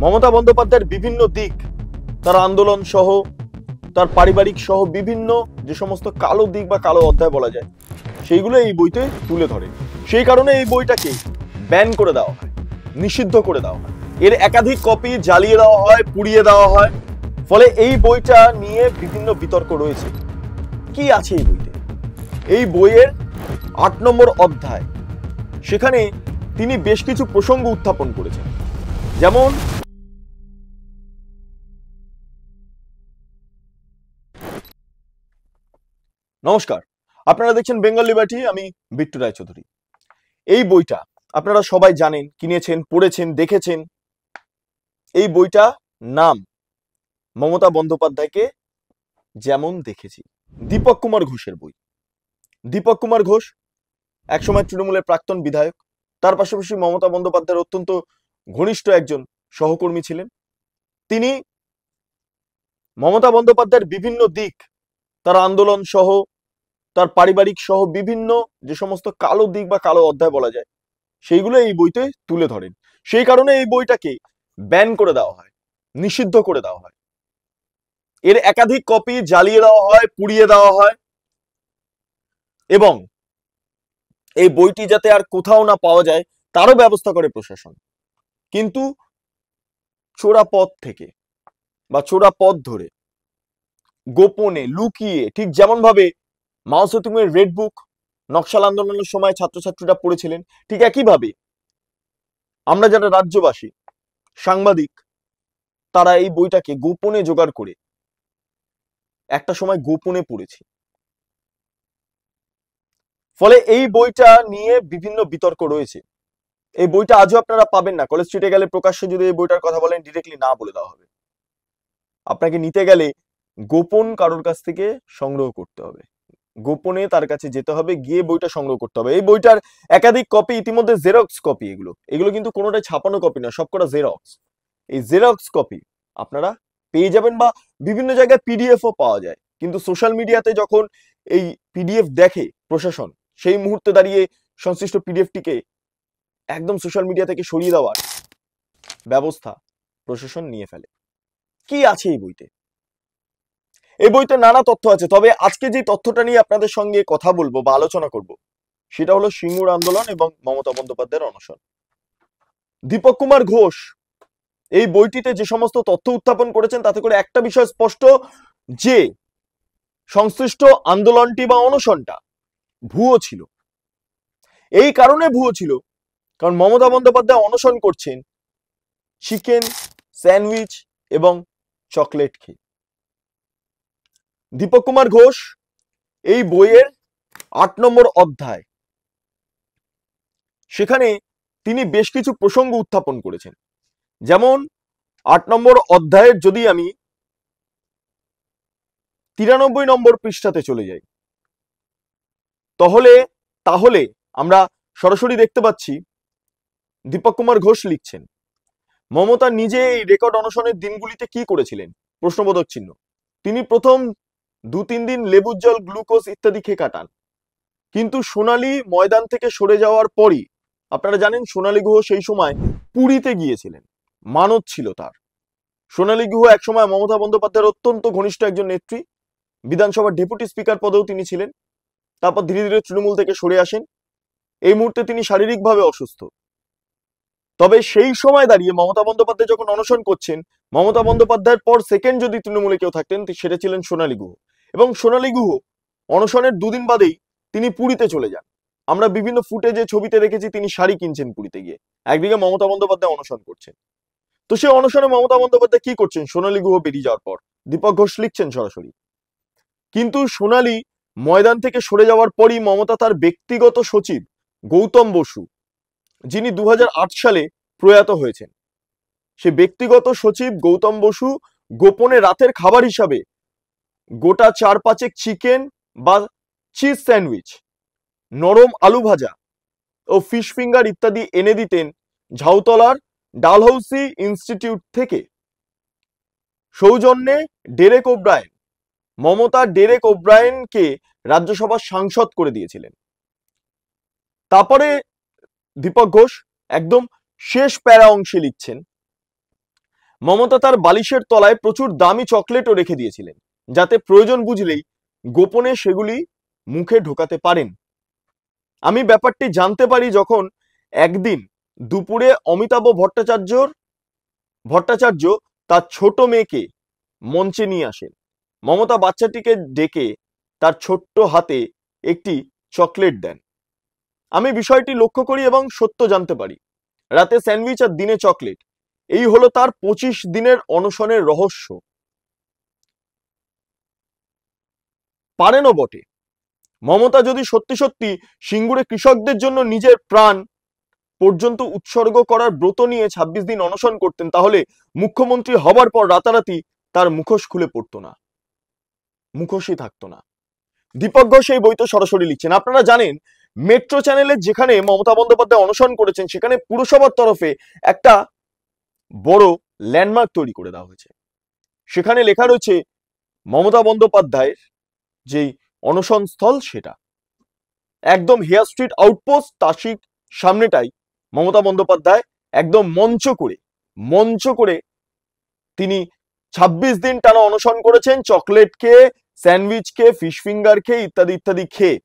মমতা বন্দ্যোপাধ্যায়ের বিভিন্ন দিক, তার আন্দোলন সহ, তার পারিবারিক সহ বিভিন্ন যে সমস্ত কালো দিক বা কালো অধ্যায় বলা যায়, সেইগুলো এই বইতে তুলে ধরে। সেই কারণে এই বইটাকে ব্যান করে দেওয়া হয়, নিষিদ্ধ করে দেওয়া হয়। এর একাধিক কপি জ্বালিয়ে দেওয়া হয়, পুড়িয়ে দেওয়া হয়। ফলে এই বইটা নিয়ে বিভিন্ন বিতর্ক রয়েছে। কি আছে এই বইতে? এই বইয়ের ৮ নম্বর অধ্যায়, সেখানে তিনি বেশ কিছু প্রসঙ্গ উত্থাপন করেছেন। যেমন নমস্কার, আপনারা দেখছেন বেঙ্গল লিবার্টি, আমি বিট্টু রায়চৌধুরী। এই বইটা আপনারা সবাই জানেন, কিনেছেন, পড়েছেন, দেখেছেন। এই বইটা নাম মমতা বন্দ্যোপাধ্যায়কে যেমন দেখেছি, দীপক কুমার ঘোষের বই। দীপক কুমার ঘোষ একসময় তৃণমূলের প্রাক্তন বিধায়ক, তার পাশাপাশি মমতা বন্দ্যোপাধ্যায়ের অত্যন্ত ঘনিষ্ঠ একজন সহকর্মী ছিলেন। তিনি মমতা বন্দ্যোপাধ্যায়ের বিভিন্ন দিক, তার আন্দোলন সহ, তার পারিবারিক সহ বিভিন্ন যে সমস্ত কালো দিক বা কালো অধ্যায় বলা যায়, সেইগুলো এই বইতে তুলে ধরেন। সেই কারণে এই বইটাকে ব্যান করে দেওয়া হয়, নিষিদ্ধ করে দেওয়া হয়। এর একাধিক কপি জ্বালিয়ে দেওয়া হয়, পুড়িয়ে দেওয়া হয়, এবং এই বইটি যাতে আর কোথাও না পাওয়া যায় তারও ব্যবস্থা করে প্রশাসন। কিন্তু চোরা পথ থেকে বা চোরা পথ ধরে, গোপনে, লুকিয়ে, ঠিক যেমন ভাবে মাও সেতুংয়ের রেড বুক নকশাল আন্দোলনের সময় ছাত্রছাত্রীরা পড়েছিলেন, ঠিক একইভাবে আমরা যারা রাজ্যবাসী, সাংবাদিক, তারা এই বইটাকে গোপনে জোগাড় করে একটা সময় গোপনে পড়েছি। ফলে এই বইটা নিয়ে বিভিন্ন বিতর্ক রয়েছে। এই বইটা আজও আপনারা পাবেন না। কলেজ স্ট্রিটে গেলে প্রকাশ্যে যদি এই বইটার কথা বলেন, ডিরেক্টলি না বলে দেওয়া হবে। আপনাকে নিতে গেলে গোপন কারোর কাছ থেকে সংগ্রহ করতে হবে, গোপনে তার কাছে যেতে হবে, গিয়ে বইটা সংগ্রহ করতে হবে। এই বইটার একাধিক কপি ইতিমধ্যে জেরক্স কপি, এগুলো কিন্তু কোনোটাই ছাপানো কপি না, সবকটা জেরক্স। এই জেরক্স কপি আপনারা পেয়ে যাবেন, বা বিভিন্ন জায়গায় পিডিএফও পাওয়া যায়। কিন্তু সোশ্যাল মিডিয়াতে যখন এই পিডিএফ দেখে প্রশাসন, সেই মুহূর্তে দাঁড়িয়ে সংশ্লিষ্ট পিডিএফটিকে একদম সোশ্যাল মিডিয়া থেকে সরিয়ে দেওয়ার ব্যবস্থা প্রশাসন নিয়ে ফেলে। কি আছে এই বইতে? এই বইতে নানা তথ্য আছে, তবে আজকে যে তথ্যটা নিয়ে আপনাদের সঙ্গে কথা বলবো বা আলোচনা করব, সেটা হলো সিঙ্গুর আন্দোলন এবং মমতা বন্দ্যোপাধ্যায়ের অনশন। দীপক কুমার ঘোষ এই বইটিতে যে সমস্ত তথ্য উত্থাপন করেছেন, তাতে করে একটা বিষয় স্পষ্ট, যে সংশ্লিষ্ট আন্দোলনটি বা অনশনটা ভুয়ো ছিল। এই কারণে ভুয়ো ছিল কারণ মমতা বন্দ্যোপাধ্যায় অনশন করছেন চিকেন, স্যান্ডউইচ এবং চকলেট খেয়ে। দীপক কুমার ঘোষ এই বইয়ের ৮ নম্বর অধ্যায়, সেখানে তিনি বেশ কিছু প্রসঙ্গ উত্থাপন করেছেন। যেমন ৮ নম্বর অধ্যায়ের যদি আমি ৯৩ নম্বর পৃষ্ঠাতে চলে যাই, তাহলে আমরা সরাসরি দেখতে পাচ্ছি দীপক কুমার ঘোষ লিখছেন, মমতা নিজে এই রেকর্ড অনশনের দিনগুলিতে কি করেছিলেন? প্রশ্নবোধক চিহ্ন। তিনি প্রথম ২-৩ দিন লেবুর জল, গ্লুকোজ ইত্যাদি খেয়ে কাটান, কিন্তু সোনালী ময়দান থেকে সরে যাওয়ার পরই, আপনারা জানেন সোনালী গুহ সেই সময় পুরীতে গিয়েছিলেন, মানত ছিল তার। সোনালী গুহ একসময় মমতা বন্দ্যোপাধ্যায়ের অত্যন্ত ঘনিষ্ঠ একজন নেত্রী, বিধানসভার ডেপুটি স্পিকার পদেও তিনি ছিলেন। তারপর ধীরে ধীরে তৃণমূল থেকে সরে আসেন। এই মুহূর্তে তিনি শারীরিকভাবে অসুস্থ। তবে সেই সময় দাঁড়িয়ে মমতা বন্দ্যোপাধ্যায় যখন অনশন করছেন, মমতা বন্দ্যোপাধ্যায়ের পর সেকেন্ড যদি তৃণমূলে কেউ থাকতেন, সেটা ছিলেন সোনালী গুহ। এবং সোনালী গুহ অনশনের ২ দিন বাদেই তিনি পুরীতে চলে যান। আমরা বিভিন্ন ফুটেজে, ছবিতে দেখেছি তিনি শাড়ি কিনছেন পুরীতে গিয়ে। একদিকে মমতা বন্দ্যোপাধ্যায় অনশন করছেন। তো সেই অনশনে মমতা বন্দ্যোপাধ্যায় কি করছেন? সোনালী গুহ বেরিয়ে যাওয়ার পর দীপক ঘোষ লিখছেন সরাসরি, কিন্তু সোনালী ময়দান থেকে সরে যাওয়ার পরই মমতা তার ব্যক্তিগত সচিব গৌতম বসু, যিনি ২০০৮ সালে প্রয়াত হয়েছেন, সে ব্যক্তিগত সচিব গৌতম বসু গোপনে রাতের খাবার হিসাবে গোটা ৪-৫ চিকেন বা চিজ স্যান্ডউইচ, নরম আলু ভাজা ও ফিশ ফিঙ্গার ইত্যাদি এনে দিতেন ঝাউতলার ডালহৌসি ইনস্টিটিউট থেকে। সৌজন্যে ডেরেক ওব্রায়েন, মমতা ডেরেক ওব্রায়েনকে রাজ্যসভার সাংসদ করে দিয়েছিলেন। তারপরে দীপক ঘোষ একদম শেষ প্যারা অংশে লিখছেন, মমতা তার বালিশের তলায় প্রচুর দামি চকলেটও রেখে দিয়েছিলেন, যাতে প্রয়োজন বুঝলেই গোপনে সেগুলি মুখে ঢোকাতে পারেন। আমি ব্যাপারটি জানতে পারি যখন একদিন দুপুরে অমিতাভ ভট্টাচার্য তার ছোট মেয়েকে মঞ্চে নিয়ে আসেন। মমতা বাচ্চাটিকে ডেকে তার ছোট্ট হাতে একটি চকলেট দেন। আমি বিষয়টি লক্ষ্য করি এবং সত্য জানতে পারি। রাতে স্যান্ডউইচ আর দিনে চকলেট, এই হলো তার 25 দিনের অনশনের রহস্য। পারেনও বটে। মমতা যদি সত্যি সত্যি সিঙ্গুরে কৃষকদের জন্য নিজের প্রাণ পর্যন্ত উৎসর্গ করার ব্রত নিয়ে 26 দিন অনশন করতেন, তাহলে মুখ্যমন্ত্রী হবার পর রাতারাতি তার মুখোশ খুলে পড়তো না, মুখোশই থাকতো না। দীপক ঘোষ এই বই তো সরাসরি লিখছেন। আপনারা জানেন মেট্রো চ্যানেলের যেখানে মমতা বন্দ্যোপাধ্যায় অনশন করেছেন, সেখানে পুরসভার তরফে একটা বড় ল্যান্ডমার্ক তৈরি করে দেওয়া হয়েছে। সেখানে লেখা রয়েছে মমতা বন্দ্যোপাধ্যায়ের যেই অনশন স্থল, সেটা একদম হেয়ার স্ট্রিট আউটপোস্ট, তার সামনেটাই মমতা বন্দ্যোপাধ্যায় একদম মঞ্চ করে তিনি 26 দিন টানা অনশন করেছেন, চকলেট খেয়ে, স্যান্ডউইচ খেয়ে, ফিশ ফিঙ্গার খেয়ে, ইত্যাদি ইত্যাদি খেয়ে।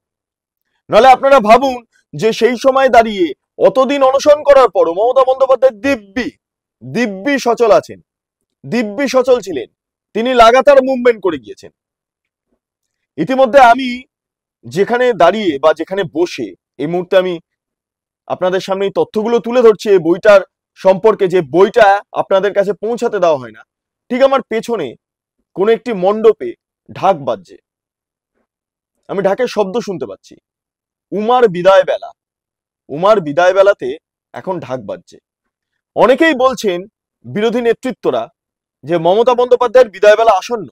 নাহলে আপনারা ভাবুন যে সেই সময় দাঁড়িয়ে অতদিন অনশন করার পরও মমতা বন্দ্যোপাধ্যায় দিব্যি সচল আছেন, দিব্যি সচল ছিলেন, তিনি লাগাতার মুভমেন্ট করে গিয়েছেন। ইতিমধ্যে আমি যেখানে দাঁড়িয়ে বা যেখানে বসে এই মুহূর্তে আমি আপনাদের সামনে এই তথ্যগুলো তুলে ধরছি এই বইটার সম্পর্কে, যে বইটা আপনাদের কাছে পৌঁছাতে দেওয়া হয় না, ঠিক আমার পেছনে কোনো একটি মণ্ডপে ঢাক বাজছে, আমি ঢাকের শব্দ শুনতে পাচ্ছি। উমার বিদায় বেলাতে এখন ঢাক বাজছে। অনেকেই বলছেন বিরোধী নেতৃত্বরা যে মমতা বন্দ্যোপাধ্যায়ের বিদায় বেলা আসন্ন।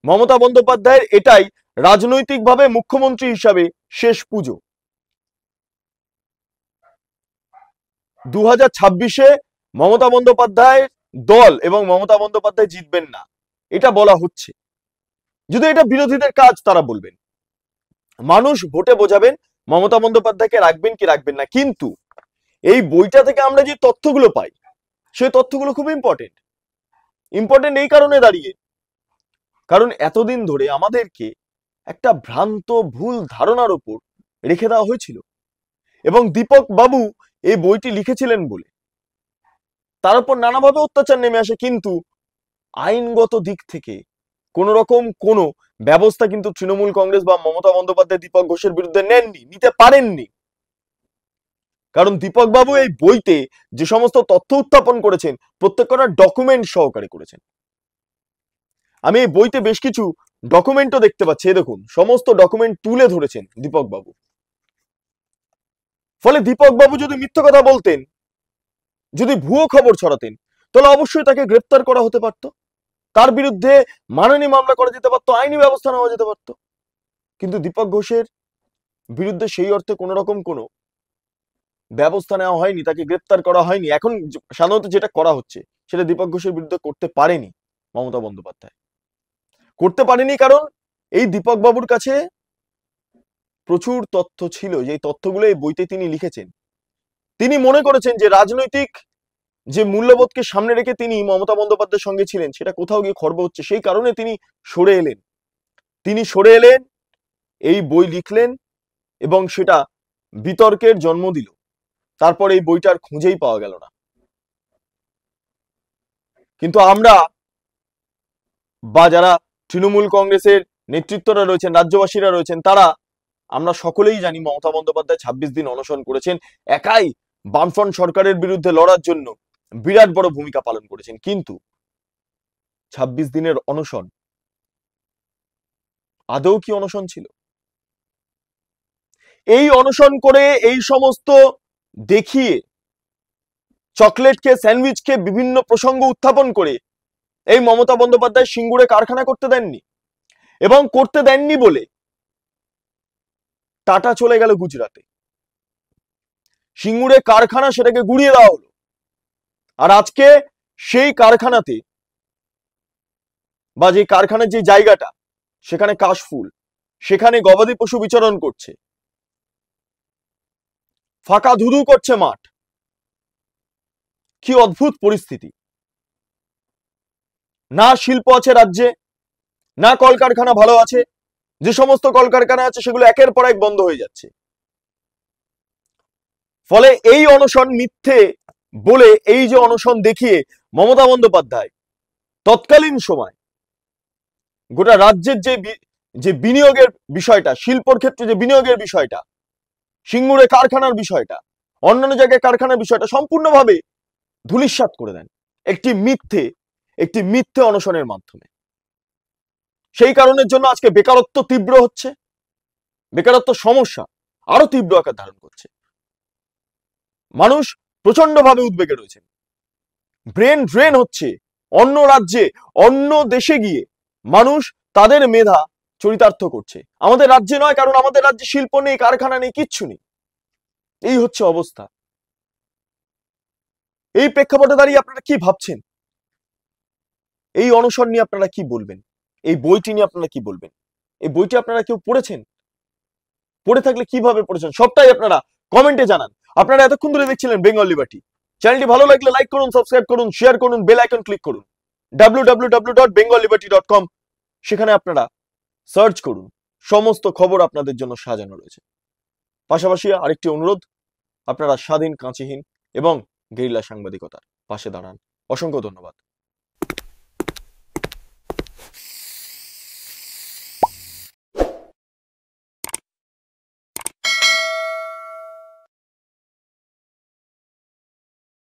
মমতা বন্দ্যোপাধ্যায়ের এটাই রাজনৈতিকভাবে মুখ্যমন্ত্রী হিসাবে শেষ পুজো। 2026-এ মমতা বন্দ্যোপাধ্যায়ের দল এবং মমতা বন্দ্যোপাধ্যায় জিতবেন না, এটা বলা হচ্ছে। যদি এটা বিরোধীদের কাজ, তারা বলবেন, মানুষ ভোটে বোঝাবেন মমতা বন্দ্যোপাধ্যায়কে রাখবেন কি রাখবেন না। কিন্তু এই বইটা থেকে আমরা যে তথ্যগুলো পাই, সেই তথ্যগুলো খুব ইম্পর্টেন্ট এই কারণে দাঁড়িয়ে, কারণ এতদিন ধরে আমাদেরকে একটা ভ্রান্ত ভুল ধারণার উপর রেখে দেওয়া হয়েছিল, এবং দীপক বাবু এই বইটি লিখেছিলেন বলে তার উপর নানাভাবে অত্যাচার নেমে আসে। কিন্তু আইনগত দিক থেকে কোন রকম কোনো ব্যবস্থা কিন্তু তৃণমূল কংগ্রেস বা মমতা বন্দ্যোপাধ্যায় দীপক ঘোষের বিরুদ্ধে নিতে পারেননি। কারণ দীপক বাবু এই বইতে যে সমস্ত তথ্য উত্থাপন করেছেন, প্রত্যেকটা ডকুমেন্ট সহকারে করেছেন। আমি এই বইতে বেশ কিছু ডকুমেন্টও দেখতে পাচ্ছি, দেখুন সমস্ত ডকুমেন্ট তুলে ধরেছেন দীপক বাবু। ফলে দীপক বাবু যদি মিথ্যা কথা বলতেন, যদি ভুয়ো খবর ছড়াতেন, তাহলে অবশ্যই তাকে গ্রেপ্তার করা হতে পারত, তার বিরুদ্ধে মানহানি মামলা করা যেতে পারতো, আইনি ব্যবস্থা নেওয়া যেতে পারতো। কিন্তু দীপক ঘোষের বিরুদ্ধে সেই অর্থে কোন রকম কোনো ব্যবস্থা নেওয়া হয়নি, তাকে গ্রেপ্তার করা হয়নি। এখন সাধারণত যেটা করা হচ্ছে সেটা দীপক ঘোষের বিরুদ্ধে করতে পারেনি মমতা বন্দ্যোপাধ্যায়, করতে পারেনি কারণ এই দীপক বাবুর কাছে প্রচুর তথ্য ছিল, যে তথ্যগুলো এই বইতে তিনি লিখেছেন। তিনি মনে করেছেন যে রাজনৈতিক যে মূল্যবোধকে সামনে রেখে তিনি মমতা বন্দ্যোপাধ্যায়ের সঙ্গে ছিলেন, সেটা কোথাও গিয়ে খর্ব হচ্ছে, সেই কারণে তিনি সরে এলেন, এই বই লিখলেন এবং সেটা বিতর্কের জন্ম দিল। তারপর এই বইটার খুঁজেই পাওয়া গেল না। কিন্তু আমরা বা যারা তৃণমূল কংগ্রেসের নেতৃত্বরা রয়েছেন, রাজ্যবাসীরা রয়েছেন, আমরা সকলেই জানি মমতা বন্দ্যোপাধ্যায় 26 দিন অনশন করেছেন, একাই বামফ্রন্ট সরকারের বিরুদ্ধে লড়ার জন্য বিরাট বড় ভূমিকা পালন করেছেন। কিন্তু 26 দিনের অনশন আদৌ কি অনশন ছিল? এই অনশন করে, এই সমস্ত দেখিয়ে, চকলেট খেয়ে, স্যান্ডউইচ খেয়ে, বিভিন্ন প্রসঙ্গ উত্থাপন করে এই মমতা বন্দ্যোপাধ্যায় সিঙ্গুরে কারখানা করতে দেননি, এবং করতে দেননি বলে টাটা চলে গেল গুজরাটে। সিঙ্গুরে কারখানা, সেটাকে গুড়িয়ে দেওয়া হলো। আর আজকে সেই কারখানাতে বা যে কারখানার যে জায়গাটা, সেখানে কাশফুল, সেখানে গবাদি পশু বিচরণ করছে, ফাঁকা ধুধু করছে মাঠ। কি অদ্ভুত পরিস্থিতি। না শিল্প আছে রাজ্যে, না কলকারখানা ভালো আছে। যে সমস্ত কলকারখানা আছে সেগুলো একের পর এক বন্ধ হয়ে যাচ্ছে। ফলে এই অনশন মিথ্যে বলে, এই যে অনশন দেখিয়ে মমতা বন্দ্যোপাধ্যায় তৎকালীন সময় গোটা রাজ্যের যে বিনিয়োগের বিষয়টা, শিল্পর ক্ষেত্রে যে বিনিয়োগের বিষয়টা, সিঙ্গুরে কারখানার বিষয়টা, অন্যান্য জায়গায় কারখানার বিষয়টা সম্পূর্ণভাবে ধূলিসাৎ করে দেন একটি মিথ্যে অনশনের মাধ্যমে। সেই কারণের জন্য আজকে বেকারত্ব তীব্র হচ্ছে, বেকারত্ব সমস্যা আরো তীব্র আকার ধারণ করছে। মানুষ প্রচন্ডভাবে উদ্বেগে রয়েছে, ব্রেন ড্রেন হচ্ছে। অন্য রাজ্যে, অন্য দেশে গিয়ে মানুষ তাদের মেধা চরিতার্থ করছে, আমাদের রাজ্যে নয়, কারণ আমাদের রাজ্যে শিল্প নেই, কারখানা নেই, কিচ্ছু নেই। এই হচ্ছে অবস্থা। এই প্রেক্ষাপটে দাঁড়িয়ে আপনারা কি ভাবছেন? এই অনশন নিয়ে আপনারা কি বলবেন? এই বইটি নিয়ে আপনারা কি বলবেন? এই বইটি আপনারা কেউ পড়েছেন? পড়ে থাকলে কিভাবে পড়েছেন সবটাই আপনারা কমেন্টে জানান। আপনারা এতক্ষণ ধরে দেখছিলেন বেঙ্গল লিবার্টি। চ্যানেলটি ভালো লাগলে লাইক করুন, সাবস্ক্রাইব করুন, শেয়ার করুন, বেল আইকন ক্লিক করুন। www.bengalliberty.com সেখানে আপনারা সার্চ করুন, সমস্ত খবর আপনাদের জন্য সাজানো রয়েছে। পাশাপাশি আরেকটি অনুরোধ, আপনারা স্বাধীন, কাঁচিহীন এবং গেরিলা সাংবাদিকতার পাশে দাঁড়ান। অসংখ্য ধন্যবাদ।